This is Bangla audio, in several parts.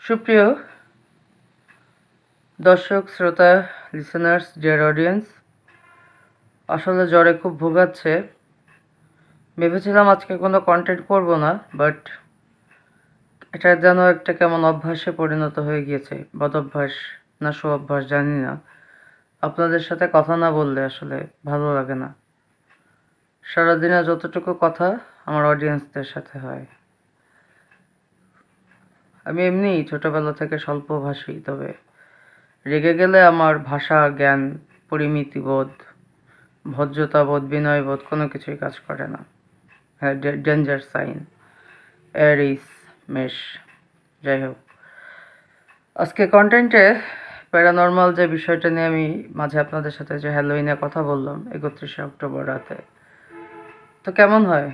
সুপ্রিয় দর্শক, শ্রোতা, লিসেনার্স, ডিয়ার অডিয়েন্স, আসলে জ্বরে খুব ভোগাচ্ছে। ভেবেছিলাম আজকে কোনো কন্টেন্ট করব না, বাট এটা যেন একটা কেমন অভ্যাসে পরিণত হয়ে গিয়েছে। বদঅভ্যাস না সুঅভ্যাস জানি না। আপনাদের সাথে কথা না বললে আসলে ভালো লাগে না। সারাদিনে যতটুকু কথা আমার অডিয়েন্সদের সাথে হয়। আমি এমনিই ছোটবেলা থেকে স্বল্পভাষী, তবে রেগে গেলে আমার ভাষা, জ্ঞান, পরিমিতিবোধ, ভদ্রতাবোধ, বিনয়বোধ কোনো কিছুই কাজ করে না। হ্যাঁ, ডেঞ্জার সাইন, এরিস, মেষ। যাই হোক, আজকে কন্টেন্টে প্যারানর্মাল যে বিষয়টা নিয়ে আমি মাঝে আপনাদের সাথে যে হ্যালোইনে কথা বললাম 31শে অক্টোবর রাতে, তো কেমন হয়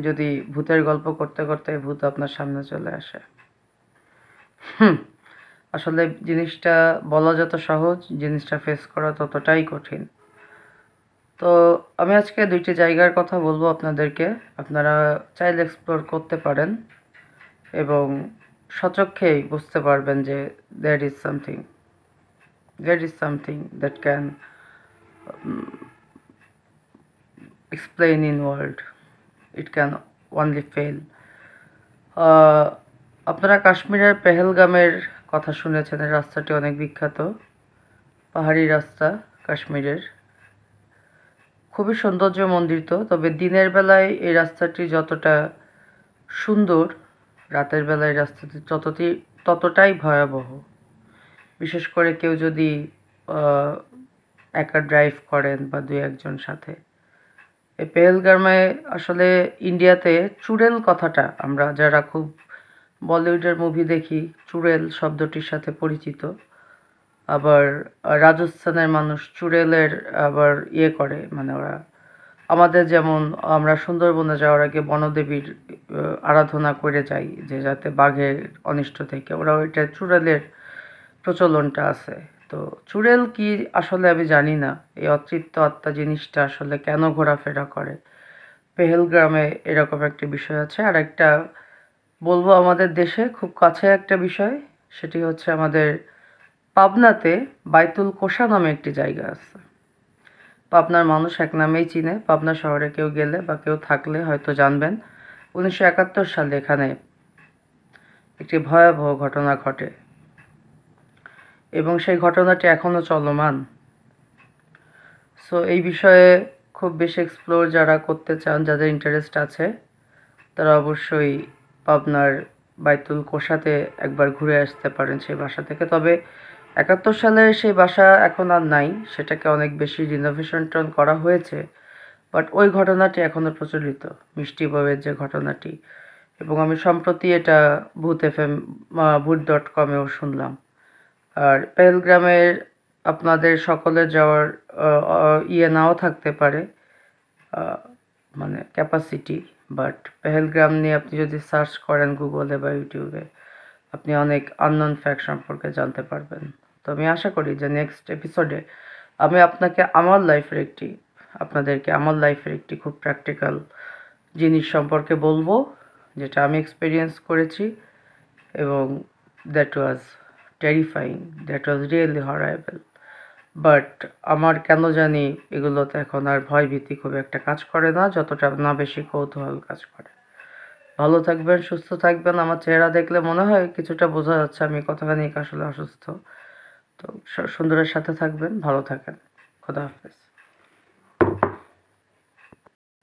যদি ভূতের গল্প করতে করতে ভূত আপনার সামনে চলে আসে? আসলে জিনিসটা বলা যত সহজ, জিনিসটা ফেস করা ততটাই কঠিন। তো আমি আজকে দুইটি জায়গার কথা বলবো আপনাদেরকে। আপনারা চাইলে এক্সপ্লোর করতে পারেন এবং স্বচক্ষেই বুঝতে পারবেন যে there is something that can explain in world. It can only fail. আপনারা কাশ্মীরের পেহেলগামের কথা শুনেছেন। এই রাস্তাটি অনেক বিখ্যাত, পাহাড়ি রাস্তা কাশ্মীরের, খুবই সৌন্দর্যমণ্ডিত। তবে দিনের বেলায় এই রাস্তাটি যতটা সুন্দর, রাতের বেলায় রাস্তাটি ততটাই ভয়াবহ। বিশেষ করে কেউ যদি একা ড্রাইভ করেন বা দুই একজন সাথে। এই পেহেলগামে আসলে ইন্ডিয়াতে চুড়েল কথাটা, আমরা যারা খুব বলিউডের মুভি দেখি, চুড়েল শব্দটির সাথে পরিচিত। আবার রাজস্থানের মানুষ চুড়েলের আবার করে, মানে ওরা আমাদের যেমন আমরা সুন্দরবনে যাওয়ার আগে বনদেবীর আরাধনা করে যাই যে যাতে বাঘের অনিষ্ট থেকে, ওরা ওইটা চুড়েলের প্রচলনটা আছে। তো চুড়েল কি আসলে আমি জানি না। এই অতৃপ্ত আত্মা জিনিসটা আসলে কেন ঘোরাফেরা করে পেহেলগ্রামে, এরকম একটা বিষয় আছে। আর একটা বলবো, আমাদের দেশে খুব কাছে একটা বিষয়, সেটি হচ্ছে আমাদের পাবনাতে বাইতুল কোষা নামে একটি জায়গা আছে। পাবনার মানুষ এক নামেই চিনে। পাবনা শহরে কেউ গেলে বা কেউ থাকলে হয়তো জানবেন 1971 সালে এখানে একটি ভয়াবহ ঘটনা ঘটে এবং সেই ঘটনাটি এখনও চলমান। সো এই বিষয়ে খুব বেশি এক্সপ্লোর যারা করতে চান, যাদের ইন্টারেস্ট আছে, তারা অবশ্যই পাবনার বাইতুল কোষাতে একবার ঘুরে আসতে পারেন সেই বাসা থেকে। তবে 71 সালের সেই বাসা এখন আর নাই, সেটাকে অনেক বেশি রিনোভেশন করা হয়েছে। বাট ওই ঘটনাটি এখনও প্রচলিত, মিষ্টি বউয়ের যে ঘটনাটি। এবং আমি সম্প্রতি এটা ভূত.com-এও শুনলাম। আর পেহেলগ্রামের আপনাদের সকলের যাওয়ার নাও থাকতে পারে, মানে ক্যাপাসিটি। বাট পেহেলগ্রাম নিয়ে আপনি যদি সার্চ করেন গুগলে বা ইউটিউবে, আপনি অনেক আননোন ফ্যাক্ট সম্পর্কে জানতে পারবেন। তো আমি আশা করি যে নেক্সট এপিসোডে আমি আপনাদেরকে আমার লাইফের একটি খুব প্র্যাকটিক্যাল জিনিস সম্পর্কে বলবো, যেটা আমি এক্সপিরিয়েন্স করেছি এবং that was terrifying, that was really horrible. But আমার কেন জানি এগুলোতে এখন আর ভয়ভীতি খুব একটা কাজ করে না, যতটা না বেশি কৌতূহল কাজ করে। ভালো থাকবেন, সুস্থ থাকবেন। আমার চেহারা দেখলে মনে হয় কিছুটা বোঝা যাচ্ছে আমি কতখানি আসলে অসুস্থ। তো সুন্দরের সাথে থাকবেন, ভালো থাকেন। খোদা হাফেজ।